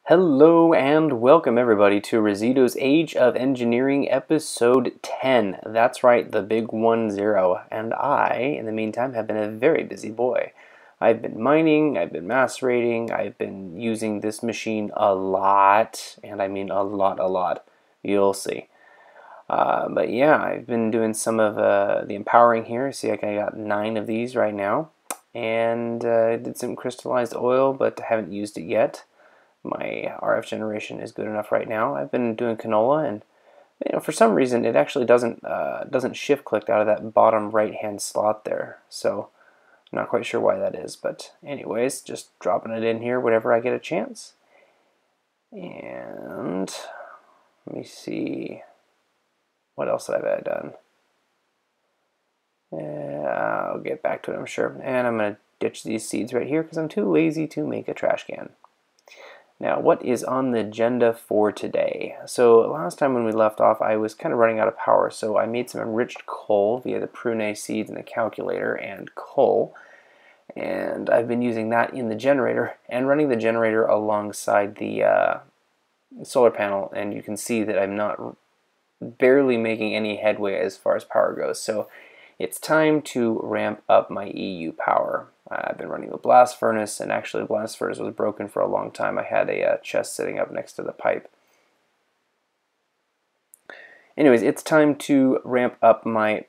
Hello and welcome everybody to Resido's Age of Engineering episode 10. That's right, the big 1-0. And I, in the meantime, have been a very busy boy. I've been mining, I've been macerating, I've been using this machine a lot, and I mean a lot. You'll see. But yeah, I've been doing some of the empowering here. See, I got 9 of these right now. And I did some crystallized oil, but haven't used it yet. My RF generation is good enough right now. I've been doing canola, and for some reason it actually doesn't shift click out of that bottom right hand slot there. So I'm not quite sure why that is, but anyways, just dropping it in here whenever I get a chance. And let me see, what else have I done? I'll get back to it, I'm sure. And I'm going to ditch these seeds right here because I'm too lazy to make a trash can. Now, what is on the agenda for today? So last time when we left off, I was kind of running out of power, so I made some enriched coal via the prune seeds and the calculator and coal. And I've been using that in the generator and running the generator alongside the solar panel, and you can see that I'm not barely making any headway as far as power goes. So it's time to ramp up my EU power. I've been running the blast furnace, and actually the blast furnace was broken for a long time. I had a chest sitting up next to the pipe. Anyways, it's time to ramp up my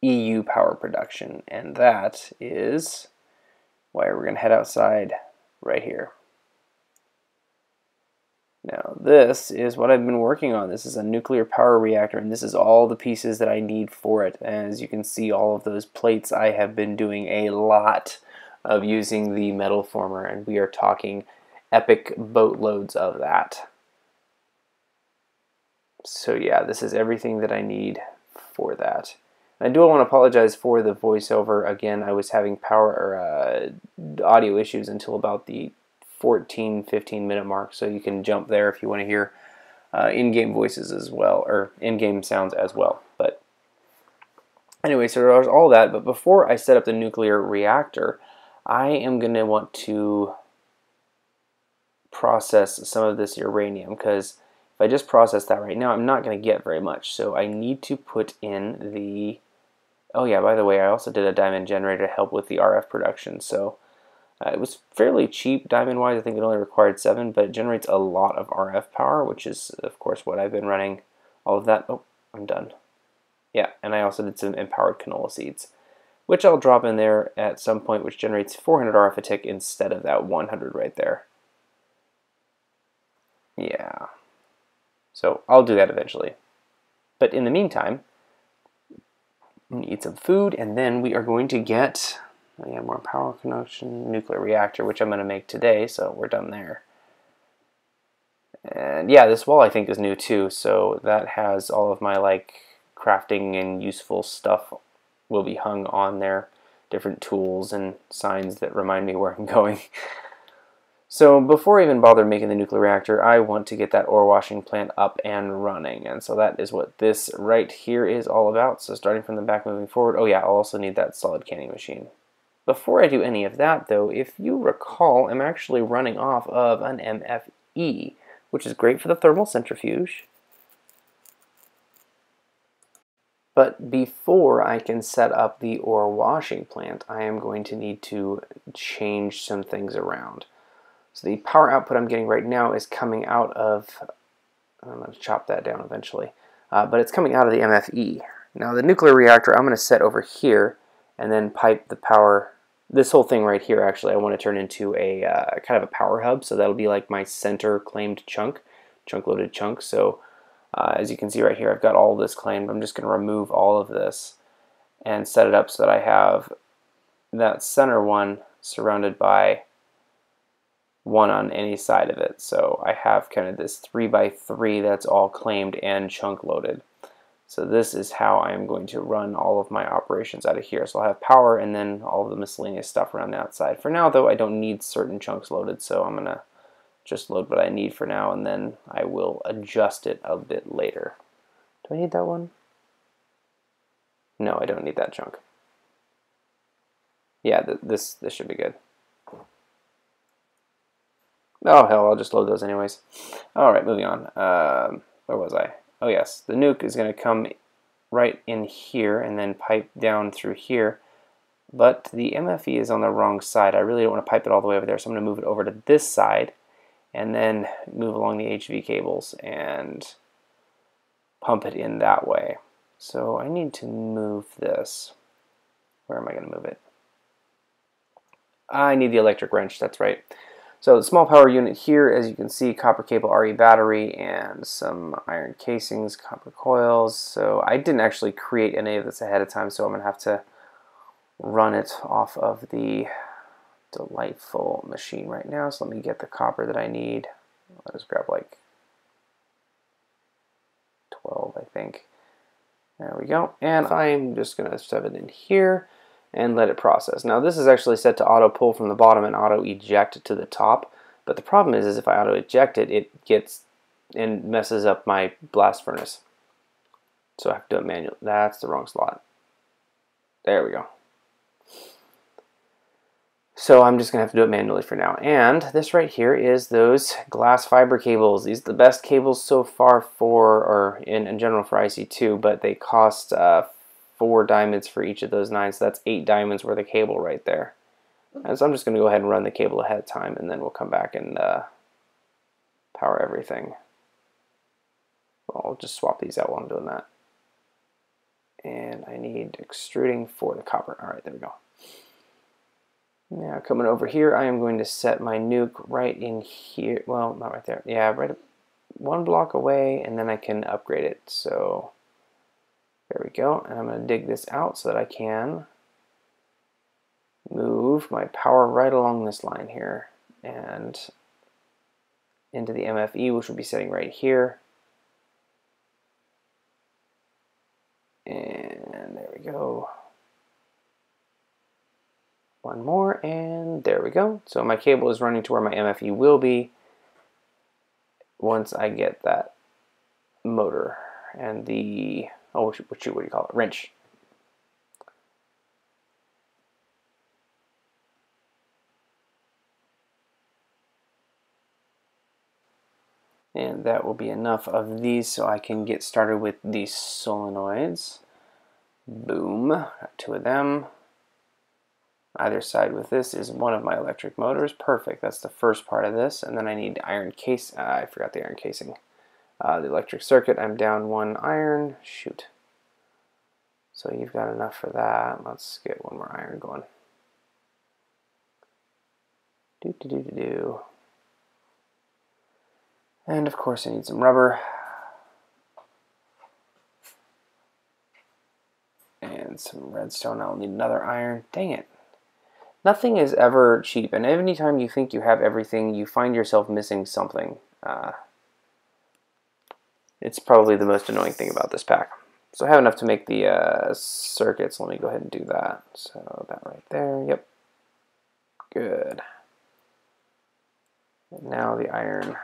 EU power production, and that is why we're going to head outside right here. Now this is what I've been working on. This is a nuclear power reactor, and this is all the pieces that I need for it. And as you can see, all of those plates, I have been doing a lot of using the metal former, and we are talking epic boatloads of that. So yeah, this is everything that I need for that. And I do want to apologize for the voiceover. Again, I was having audio issues until about the 14-15 minute mark, so you can jump there if you want to hear in-game voices as well, or in-game sounds as well. But anyway, so there's all that. But before I set up the nuclear reactor, I am going to want to process some of this uranium, because if I just process that right now, I'm not going to get very much. So I need to put in the... Oh yeah, by the way, I also did a diamond generator to help with the RF production. So it was fairly cheap diamond-wise. I think it only required 7, but it generates a lot of RF power, which is, of course, what I've been running. All of that. Oh, I'm done. Yeah, and I also did some empowered canola seeds, which I'll drop in there at some point, which generates 400 RF a tick instead of that 100 right there. Yeah. So I'll do that eventually. But in the meantime, I'm going to eat some food, and then we are going to get... Yeah, more power connection, nuclear reactor, which I'm going to make today, so we're done there. And yeah, this wall I think is new too, so that has all of my crafting and useful stuff will be hung on there. Different tools and signs that remind me where I'm going. So before I even bother making the nuclear reactor, I want to get that ore washing plant up and running. And so that is what this right here is all about. So starting from the back moving forward, oh yeah, I'll also need that solid canning machine. Before I do any of that, though, if you recall, I'm actually running off of an MFE, which is great for the thermal centrifuge. But before I can set up the ore washing plant, I am going to need to change some things around. So the power output I'm getting right now is coming out of, I'm going to chop that down eventually, but it's coming out of the MFE. Now the nuclear reactor I'm going to set over here, and then pipe the power. This whole thing right here, actually, I want to turn into a kind of a power hub, so that'll be like my center claimed chunk-loaded chunk. So as you can see right here, I've got all of this claimed. I'm just going to remove all of this and set it up so that I have that center one surrounded by one on any side of it. So I have kind of this 3x3 that's all claimed and chunk-loaded. So this is how I'm going to run all of my operations out of here. So I'll have power and then all of the miscellaneous stuff around the outside. For now, though, I don't need certain chunks loaded, so I'm going to just load what I need for now, and then I will adjust it a bit later. Do I need that one? No, I don't need that chunk. Yeah, this should be good. Oh hell, I'll just load those anyways. Alright, moving on. Where was I? Oh yes, the nuke is going to come right in here and then pipe down through here. But the MFE is on the wrong side. I really don't want to pipe it all the way over there, so I'm going to move it over to this side and then move along the HV cables and pump it in that way. So I need to move this. Where am I going to move it? I need the electric wrench, that's right. So the small power unit here, as you can see, copper cable RE battery and some iron casings, copper coils. So I didn't actually create any of this ahead of time, so I'm going to have to run it off of the delightful machine right now. So let me get the copper that I need. I'll just grab like 12, I think. There we go. And I'm just going to shove it in here and let it process. Now this is actually set to auto pull from the bottom and auto eject to the top, but the problem is if I auto eject it, it gets and messes up my blast furnace. So I have to do it manually. That's the wrong slot. There we go. So I'm just gonna have to do it manually for now. And this right here is those glass fiber cables. These are the best cables so far for, or in general for IC2, but they cost 4 diamonds for each of those 9, so that's 8 diamonds worth of cable right there. And so I'm just going to go ahead and run the cable ahead of time, and then we'll come back and power everything. Well, I'll just swap these out while I'm doing that. And I need extruding for the copper. Alright, there we go. Now coming over here, I am going to set my nuke right in here. Well, not right there. Yeah, right 1 block away, and then I can upgrade it. So there we go, and I'm going to dig this out so that I can move my power right along this line here and into the MFE, which will be sitting right here. And there we go. 1 more, and there we go. So my cable is running to where my MFE will be once I get that motor and the, oh, what do you call it? Wrench. And that will be enough of these so I can get started with these solenoids. Boom, got 2 of them. Either side with this is one of my electric motors. Perfect, that's the first part of this. And then I need iron case, I forgot the iron casing. The electric circuit, I'm down 1 iron, shoot. So you've got enough for that. Let's get 1 more iron going. Do. And of course I need some rubber. And some redstone. I'll need another iron. Dang it. Nothing is ever cheap, and anytime you think you have everything, you find yourself missing something. It's probably the most annoying thing about this pack. So I have enough to make the circuits. Let me go ahead and do that. So that right there, yep. Good. And now the iron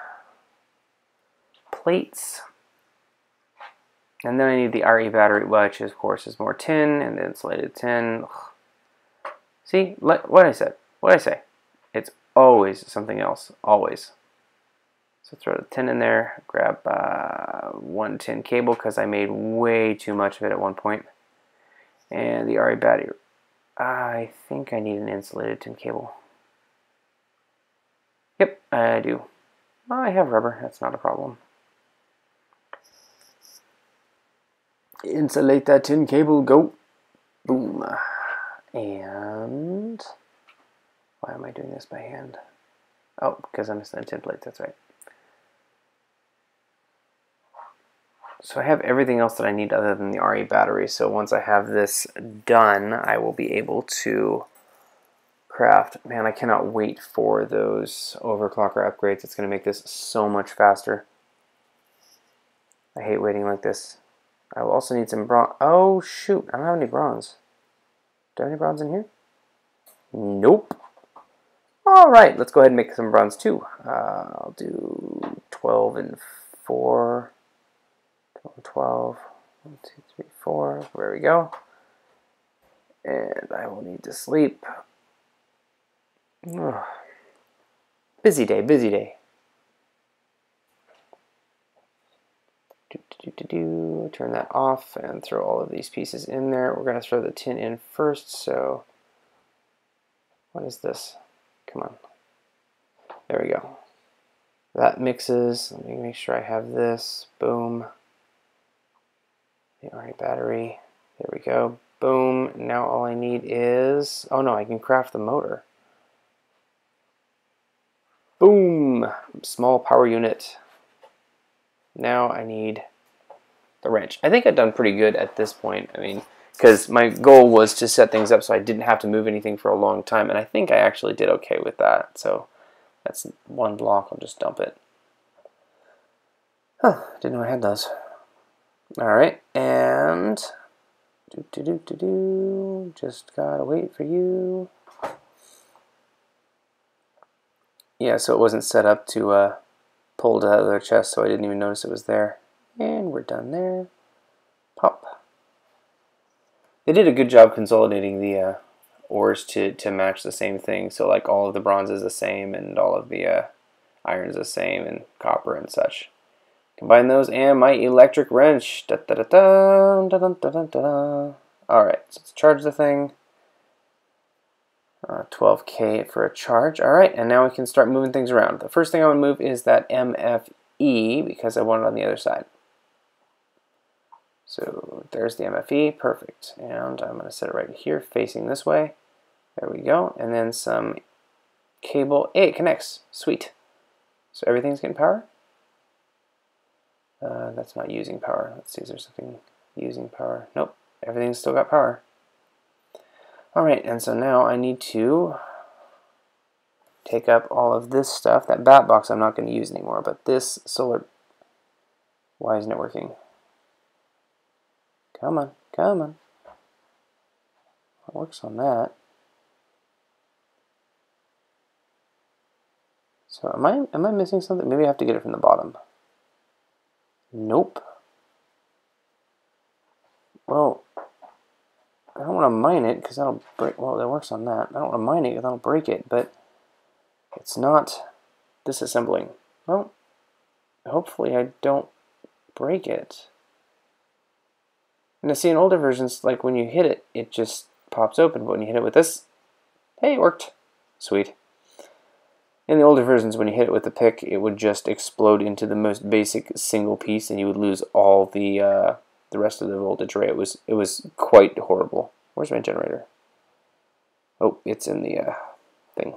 plates. And then I need the RE battery, which of course is more tin and the insulated tin. Ugh. See, what I said. What I say. It's always something else. Always. So throw the tin in there. Grab 1 tin cable because I made way too much of it at one point. And the RE battery. I think I need an insulated tin cable. Yep, I do. I have rubber. That's not a problem. Insulate that tin cable. Go. Boom. And why am I doing this by hand? Oh, because I'm missing a tin plate, that's right. So I have everything else that I need other than the RE battery, so once I have this done, I will be able to craft. Man, I cannot wait for those overclocker upgrades. It's going to make this so much faster. I hate waiting like this. I will also need some bronze. Oh, shoot, I don't have any bronze. Do I have any bronze in here? Nope. Alright, let's go ahead and make some bronze too. I'll do 12 and 4. 12 and 12. 1, 2, 3, 4. There we go. And I will need to sleep. Ugh. Busy day, busy day. Turn that off and throw all of these pieces in there. We're going to throw the tin in first, so what is this? Come on. There we go. That mixes. Let me make sure I have this. Boom. The RA battery. There we go. Boom. Now all I need is... Oh no, I can craft the motor. Boom. Small power unit. Now I need the wrench. I think I've done pretty good at this point. I mean, because my goal was to set things up so I didn't have to move anything for a long time, and I think I actually did okay with that. So that's one block. I'll just dump it. Huh, didn't know I had those. Alright, and just gotta wait for you. Yeah, so it wasn't set up to pull it out of their chest, so I didn't even notice it was there. And we're done there. Pop. They did a good job consolidating the ores to match the same thing. So like all of the bronze is the same, and all of the iron is the same, and copper and such. Combine those and my electric wrench. Da, da, da, da, da, da, da, da, da. Alright, so let's charge the thing. 12K for a charge. Alright, and now we can start moving things around. The first thing I want to move is that MFE because I want it on the other side. So there's the MFE, perfect. And I'm going to set it right here facing this way. There we go. And then some cable. Hey, it connects. Sweet. So everything's getting power? That's not using power. Let's see, is there something using power? Nope, everything's still got power. Alright, and so now I need to take up all of this stuff. That bat box I'm not going to use anymore, but this solar... Why isn't it working? Come on, come on. It works on that. So am I missing something? Maybe I have to get it from the bottom. Nope. Well, I don't want to mine it because that'll break. Well, that works on that. I don't want to mine it because that'll break it, but it's not disassembling. Well, hopefully I don't break it. And I see in older versions, like when you hit it, it just pops open. But when you hit it with this, hey, it worked. Sweet. In the older versions, when you hit it with the pick, it would just explode into the most basic single piece, and you would lose all the rest of the voltage array. It was quite horrible. Where's my generator? Oh, it's in the thing.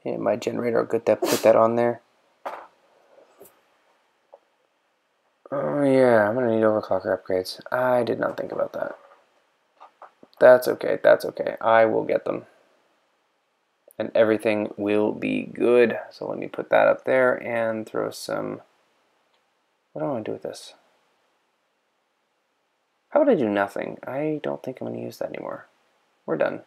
And my generator, I'll put that on there. Oh yeah, I'm gonna need overclocker upgrades. I did not think about that. That's okay. That's okay. I will get them. And everything will be good. So let me put that up there and throw some... What do I want to do with this? How would I do nothing? I don't think I'm going to use that anymore. We're done.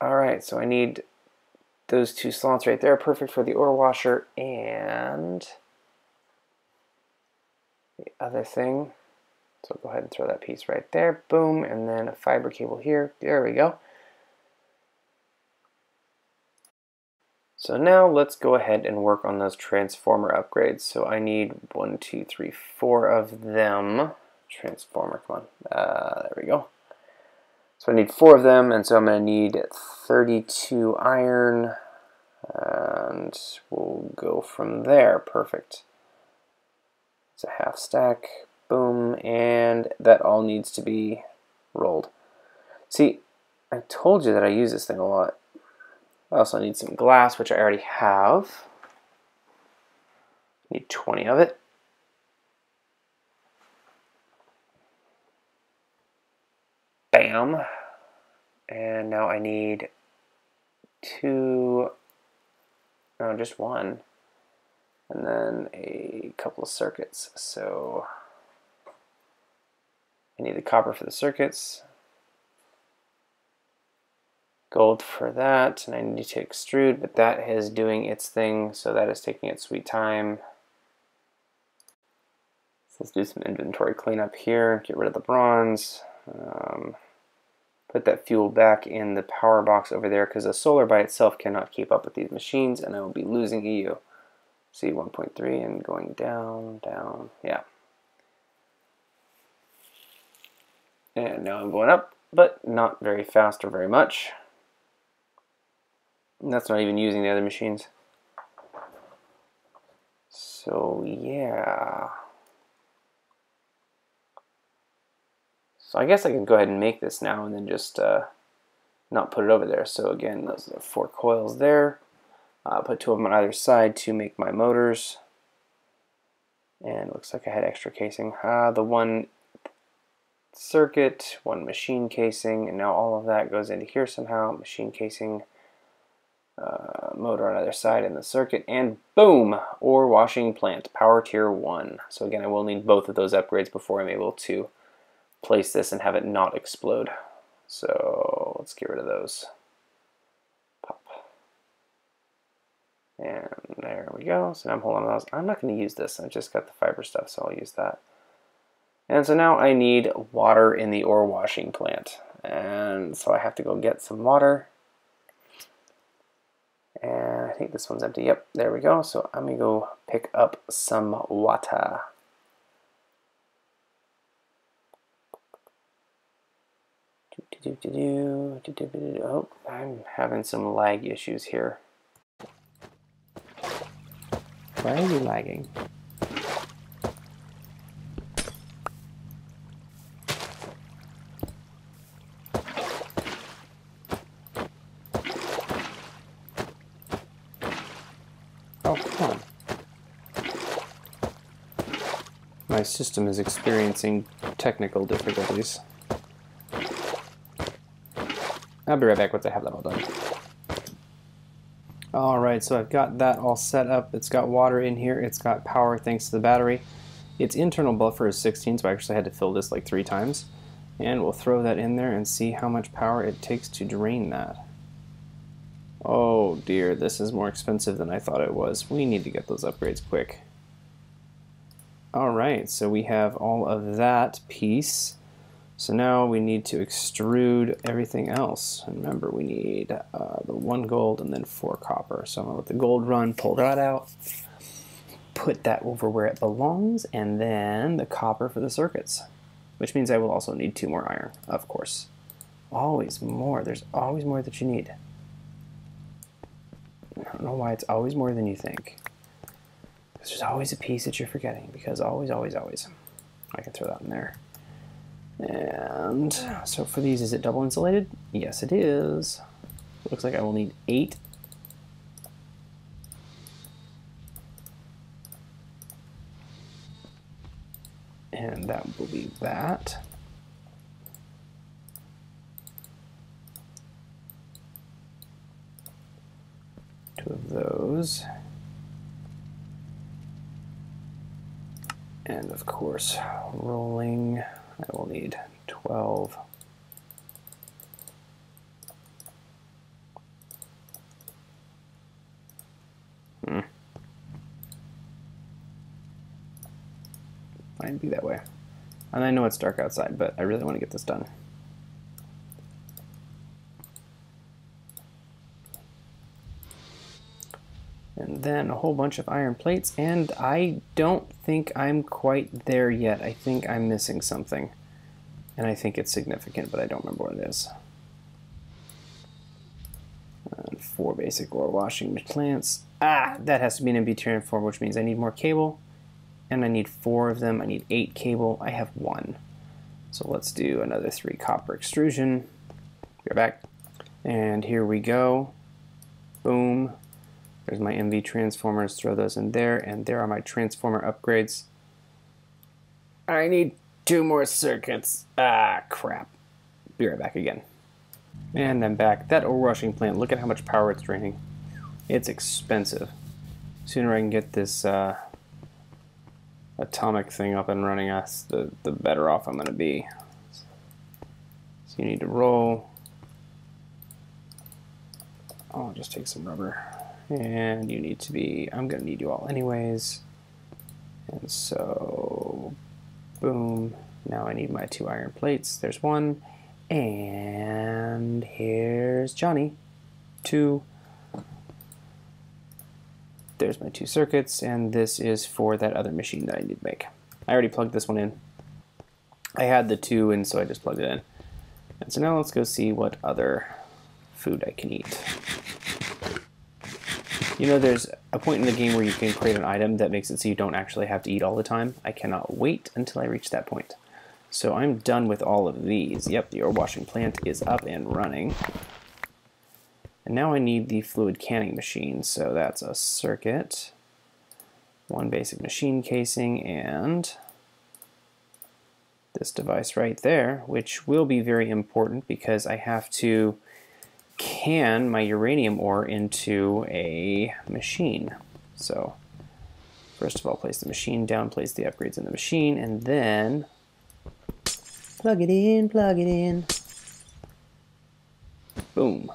Alright, so I need those two slots right there. Perfect for the ore washer and the other thing. So go ahead and throw that piece right there. Boom, and then a fiber cable here. There we go. So now let's go ahead and work on those transformer upgrades. So I need 1, 2, 3, 4 of them. Transformer, come on. There we go. So I need 4 of them, and so I'm going to need 32 iron. And we'll go from there. Perfect. It's a half stack. Boom, and that all needs to be rolled. See, I told you that I use this thing a lot. I also need some glass, which I already have. Need 20 of it. Bam. And now I need 2, no, just 1. And then a couple of circuits. So I need the copper for the circuits, gold for that, and I need to extrude, but that is doing its thing, so that is taking its sweet time. So let's do some inventory cleanup here, get rid of the bronze, put put that fuel back in the power box over there because the solar by itself cannot keep up with these machines, and I will be losing EU. See, 1.3 and going down, down, yeah. And now I'm going up, but not very fast or very much. And that's not even using the other machines. So yeah. So I guess I can go ahead and make this now and then just not put it over there. So again, those are 4 coils there. Put 2 of them on either side to make my motors. And it looks like I had extra casing. The 1 circuit, 1 machine casing, and now all of that goes into here somehow. Machine casing, motor on either side in the circuit, and boom! Ore washing plant, power tier 1. So again, I will need both of those upgrades before I'm able to place this and have it not explode. So let's get rid of those. Pop. And there we go. So now I'm holding on to those. I'm not going to use this. I just got the fiber stuff, so I'll use that. And so now I need water in the ore washing plant. And so I have to go get some water. And I think this one's empty. Yep, there we go. So I'm going to go pick up some water. Oh, I'm having some lag issues here. Why are you lagging? Oh, come on. My system is experiencing technical difficulties. I'll be right back once I have that all done. Alright, so I've got that all set up. It's got water in here. It's got power thanks to the battery. Its internal buffer is 16, so I actually had to fill this like 3 times. And we'll throw that in there and see how much power it takes to drain that. Oh dear, this is more expensive than I thought it was. We need to get those upgrades quick. Alright, so we have all of that piece. So now we need to extrude everything else. And remember, we need the 1 gold and then 4 copper. So I'm going to let the gold run, pull that out, put that over where it belongs, and then the copper for the circuits. Which means I will also need 2 more iron, of course. Always more. There's always more that you need. I don't know why it's always more than you think. Because there's always a piece that you're forgetting. Because always, always, always. I can throw that in there. And so for these, is it double insulated? Yes, it is. Looks like I will need 8. And that will be that. Two of those. And of course, rolling. I will need 12. Might be that way. And I know it's dark outside, but I really want to get this done. And then a whole bunch of iron plates, and I don't think I'm quite there yet. I think I'm missing something. And I think it's significant, but I don't remember what it is. And 4 basic ore washing plants. Ah, that has to be an MB transformer, which means I need more cable. And I need 4 of them. I need 8 cable. I have 1. So let's do another 3 copper extrusion. Be right back. And here we go. Boom. There's my MV transformers, throw those in there, and there are my transformer upgrades. I need 2 more circuits. Ah, crap. Be right back again. And I'm back. That ore washing plant, look at how much power it's draining. It's expensive. The sooner I can get this atomic thing up and running, the better off I'm going to be. So you need to roll. I'll just take some rubber. And you need to be, I'm going to need you all anyways. And so, boom. Now I need my 2 iron plates. There's 1. And here's Johnny. 2. There's my 2 circuits, and this is for that other machine that I need to make. I already plugged this one in. I had the 2, and so I just plugged it in. And so now let's go see what other food I can eat. You know, there's a point in the game where you can create an item that makes it so you don't actually have to eat all the time. I cannot wait until I reach that point. So I'm done with all of these. Yep, the ore washing plant is up and running. And now I need the fluid canning machine. So that's a circuit, 1 basic machine casing, and this device right there, which will be very important because I have to can my uranium ore into a machine. So first of all, place the machine down, place the upgrades in the machine, and then plug it in, plug it in. Boom.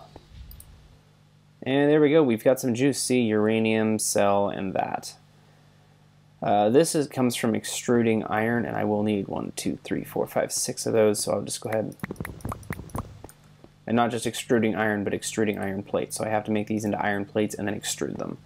And there we go, we've got some juice. See, uranium, cell, and that. This comes from extruding iron, and I will need 1, 2, 3, 4, 5, 6 of those, so I'll just go ahead. And not just extruding iron, but extruding iron plates. So I have to make these into iron plates and then extrude them.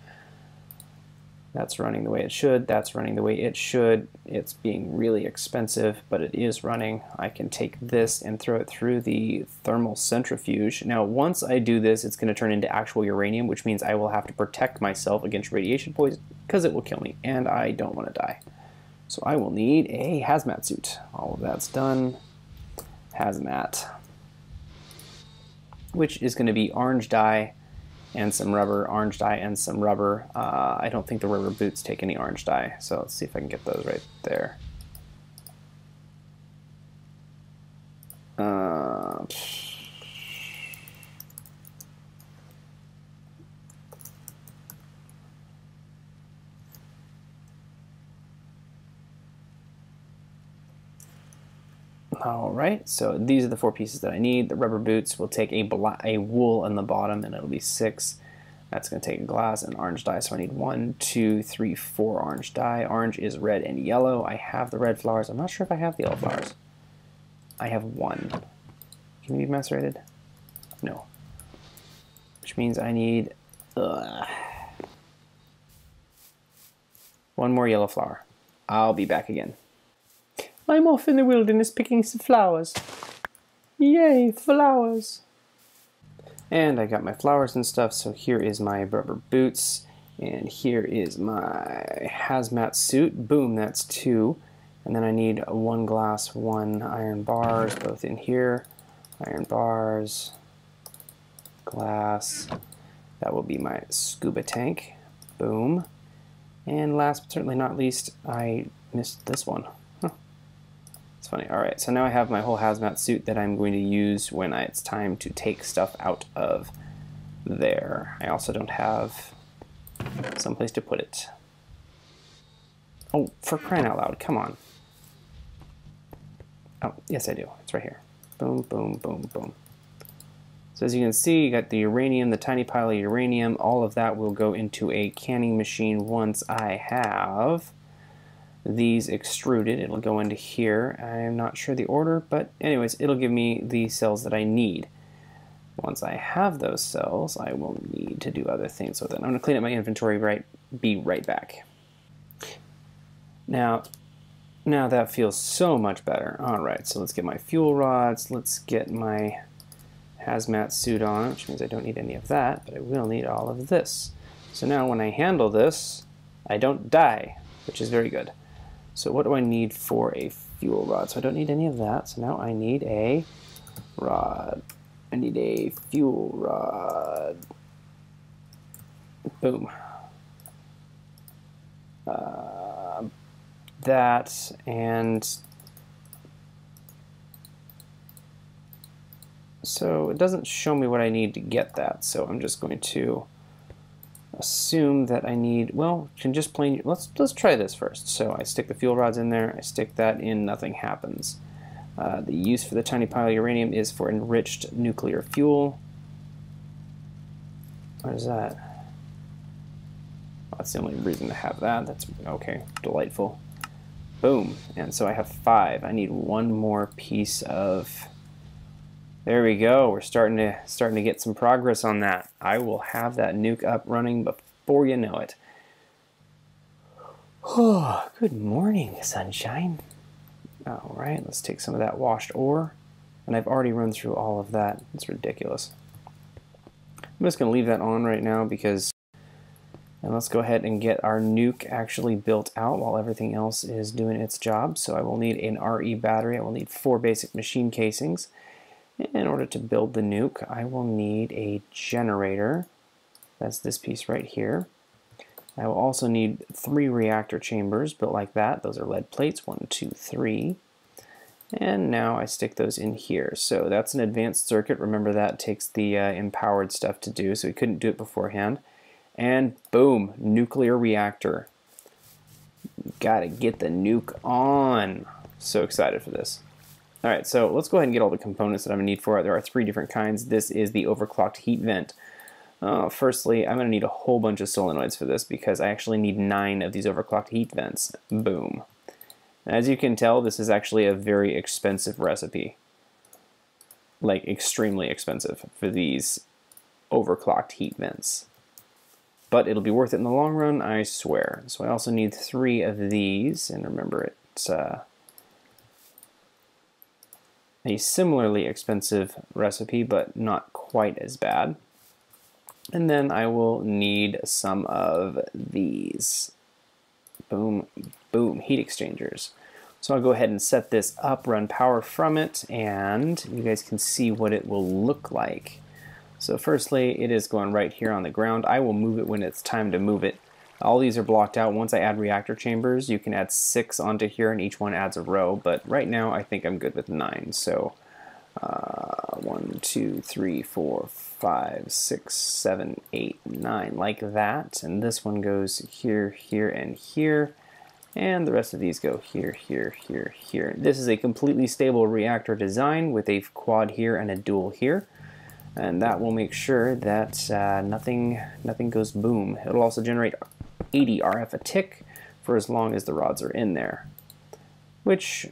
That's running the way it should. That's running the way it should. It's being really expensive, but it is running. I can take this and throw it through the thermal centrifuge. Now, once I do this, it's going to turn into actual uranium, which means I will have to protect myself against radiation poison because it will kill me, and I don't want to die. So I will need a hazmat suit. All of that's done. Hazmat, which is going to be orange dye and some rubber, orange dye and some rubber. I don't think the rubber boots take any orange dye, so let's see if I can get those right there. Alright, so these are the 4 pieces that I need. The rubber boots will take a wool on the bottom, and it'll be 6. That's going to take glass and orange dye, so I need 1, 2, 3, 4 orange dye. Orange is red and yellow. I have the red flowers. I'm not sure if I have the yellow flowers. I have 1. Can we be macerated? No. Which means I need 1 more yellow flower. I'll be back again. I'm off in the wilderness picking some flowers. Yay, flowers! And I got my flowers and stuff, so here is my rubber boots, and here is my hazmat suit. Boom, that's 2. And then I need 1 glass, 1 iron bars, both in here. Iron bars, glass. That will be my scuba tank. Boom. And last but certainly not least, I missed this one. It's funny. Alright, so now I have my whole hazmat suit that I'm going to use when it's time to take stuff out of there. I also don't have someplace to put it. Oh, for crying out loud, come on. Oh, yes I do. It's right here. Boom, boom, boom, boom. So as you can see, you got the uranium, the tiny pile of uranium. All of that will go into a canning machine once I have these extruded. It'll go into here. I'm not sure the order, but anyways, it'll give me the cells that I need. Once I have those cells, I will need to do other things with it. I'm going to clean up my inventory, be right back. Now that feels so much better. Alright, so let's get my fuel rods, let's get my hazmat suit on, which means I don't need any of that, but I will need all of this. So now when I handle this, I don't die, which is very good. So what do I need for a fuel rod? So I don't need any of that. So now I need a rod. I need a fuel rod. Boom. That and so it doesn't show me what I need to get that. So I'm just going to assume that I need, well, can just plain, let's try this first. So I stick the fuel rods in there, I stick that in, nothing happens. The use for the tiny pile of uranium is for enriched nuclear fuel. What is that? Well, that's the only reason to have that. That's okay, delightful. Boom, and so I have 5. I need 1 more piece of There we go. We're starting to get some progress on that. I will have that nuke up running before you know it. Oh, good morning, sunshine. All right, let's take some of that washed ore. And I've already run through all of that. It's ridiculous. I'm just going to leave that on right now because... And let's go ahead and get our nuke actually built out while everything else is doing its job. So I will need an RE battery. I will need 4 basic machine casings. In order to build the nuke, I will need a generator. That's this piece right here. I will also need 3 reactor chambers built like that. Those are lead plates, 1, 2, 3. And now I stick those in here. So that's an advanced circuit. Remember that takes the empowered stuff to do, so we couldn't do it beforehand. And boom, nuclear reactor. Gotta get the nuke on. So excited for this. All right, so let's go ahead and get all the components that I'm gonna need for it. There are 3 different kinds. This is the overclocked heat vent. Firstly, I'm gonna need a whole bunch of solenoids for this because I actually need 9 of these overclocked heat vents. Boom. As you can tell, this is actually a very expensive recipe. Like extremely expensive for these overclocked heat vents. But it'll be worth it in the long run, I swear. So I also need 3 of these, and remember it's a similarly expensive recipe, but not quite as bad. And then I will need some of these. Boom, boom, heat exchangers. So I'll go ahead and set this up, run power from it, and you guys can see what it will look like. So firstly, it is going right here on the ground. I will move it when it's time to move it. All these are blocked out. Once I add reactor chambers, you can add 6 onto here, and each one adds a row. But right now, I think I'm good with 9. So 1, 2, 3, 4, 5, 6, 7, 8, 9, like that. And this one goes here, here, and here. And the rest of these go here, here, here, here. This is a completely stable reactor design with a quad here and a dual here. And that will make sure that nothing goes boom. It'll also generate 80 RF a tick for as long as the rods are in there, which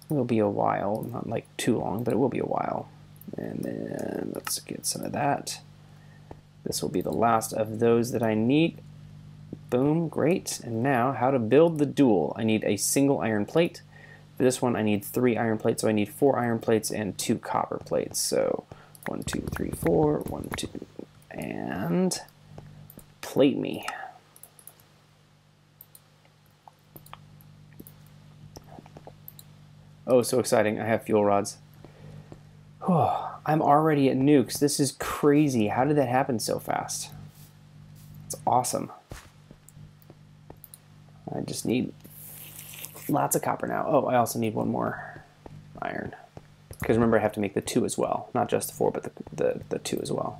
will be a while, not like too long, but it will be a while. And then let's get some of that. This will be the last of those that I need. Boom, great. And now how to build the dual. I need a single iron plate. For this one I need 3 iron plates, so I need 4 iron plates and 2 copper plates. So 1, 2, 3, 4, 1, 2, and plate me. Oh, so exciting. I have fuel rods. Oh, I'm already at nukes. This is crazy. How did that happen so fast? It's awesome. I just need lots of copper now. Oh, I also need 1 more iron. Because remember, I have to make the 2 as well. Not just the 4, but the 2 as well.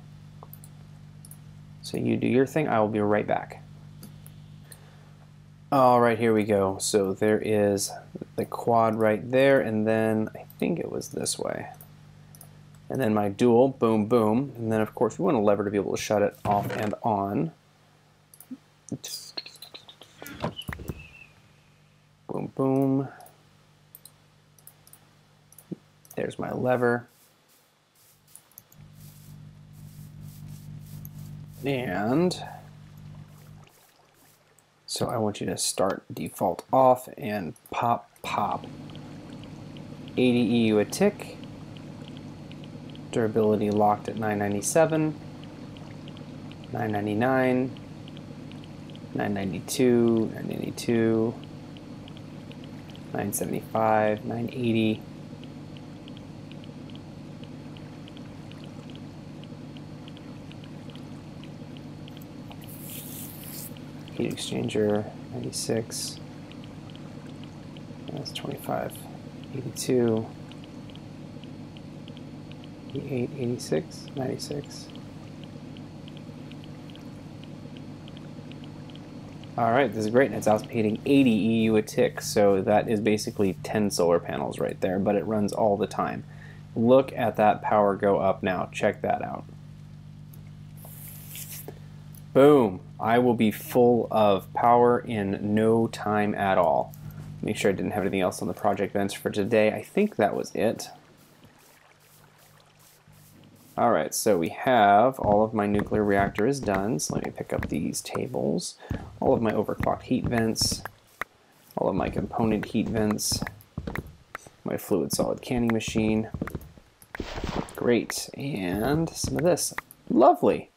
So you do your thing. I will be right back. All right, here we go. So there is the quad right there, and then I think it was this way. And then my dual, boom, boom. And then, of course, we want a lever to be able to shut it off and on. Boom, boom. There's my lever. And so I want you to start default off and pop, pop. 80 EU a tick. Durability locked at 997. 999. 992. 992. 975. 980. Heat exchanger, 96, that's 25, 82, 88, 86, 96. All right, this is great. It's outputting 80 EU a tick, so that is basically 10 solar panels right there, but it runs all the time. Look at that power go up now. Check that out. Boom. I will be full of power in no time at all. Make sure I didn't have anything else on the project bench for today. I think that was it. Alright, so we have all of my nuclear reactor is done, so let me pick up these tables. All of my overclocked heat vents, all of my component heat vents, my fluid solid canning machine. Great, and some of this. Lovely!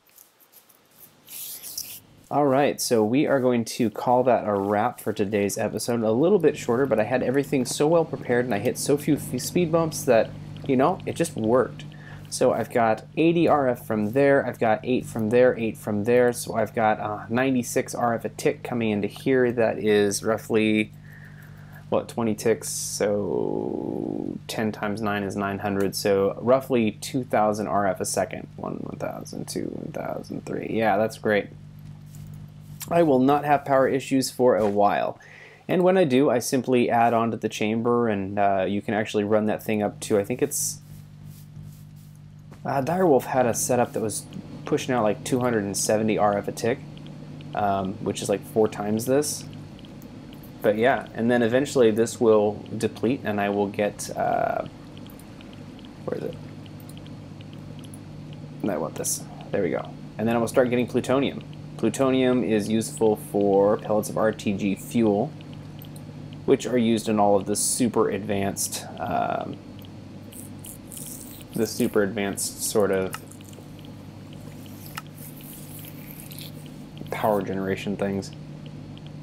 Alright, so we are going to call that a wrap for today's episode. A little bit shorter, but I had everything so well prepared and I hit so few speed bumps that, you know, it just worked. So I've got 80 RF from there, I've got 8 from there, 8 from there, so I've got 96 RF a tick coming into here. That is roughly, what, 20 ticks, so 10 times 9 is 900, so roughly 2,000 RF a second. 1,000, 2, 1,000, 3. Yeah, that's great. I will not have power issues for a while. And when I do, I simply add on to the chamber, and you can actually run that thing up to, I think it's... Direwolf had a setup that was pushing out like 270 RF a tick, which is like 4 times this. But yeah, and then eventually this will deplete and I will get, where is it? I want this. There we go. And then I will start getting plutonium. Plutonium is useful for pellets of RTG fuel, which are used in all of the super advanced sort of power generation things,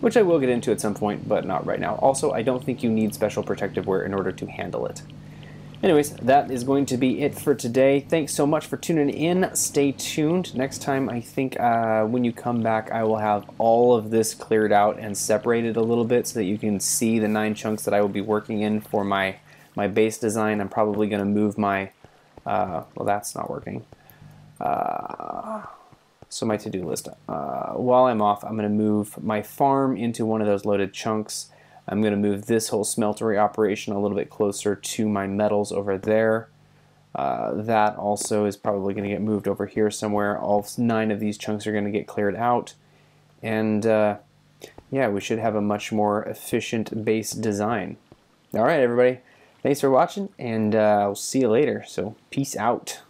which I will get into at some point, but not right now. Also, I don't think you need special protective wear in order to handle it. Anyways, that is going to be it for today. Thanks so much for tuning in. Stay tuned. Next time, I think when you come back, I will have all of this cleared out and separated a little bit so that you can see the 9 chunks that I will be working in for my base design. I'm probably going to move my well, that's not working. So my to-do list. While I'm off, I'm going to move my farm into one of those loaded chunks. I'm going to move this whole smeltery operation a little bit closer to my metals over there. That also is probably going to get moved over here somewhere. All 9 of these chunks are going to get cleared out. And yeah, we should have a much more efficient base design. All right, everybody. Thanks for watching, and I'll see you later. So, peace out.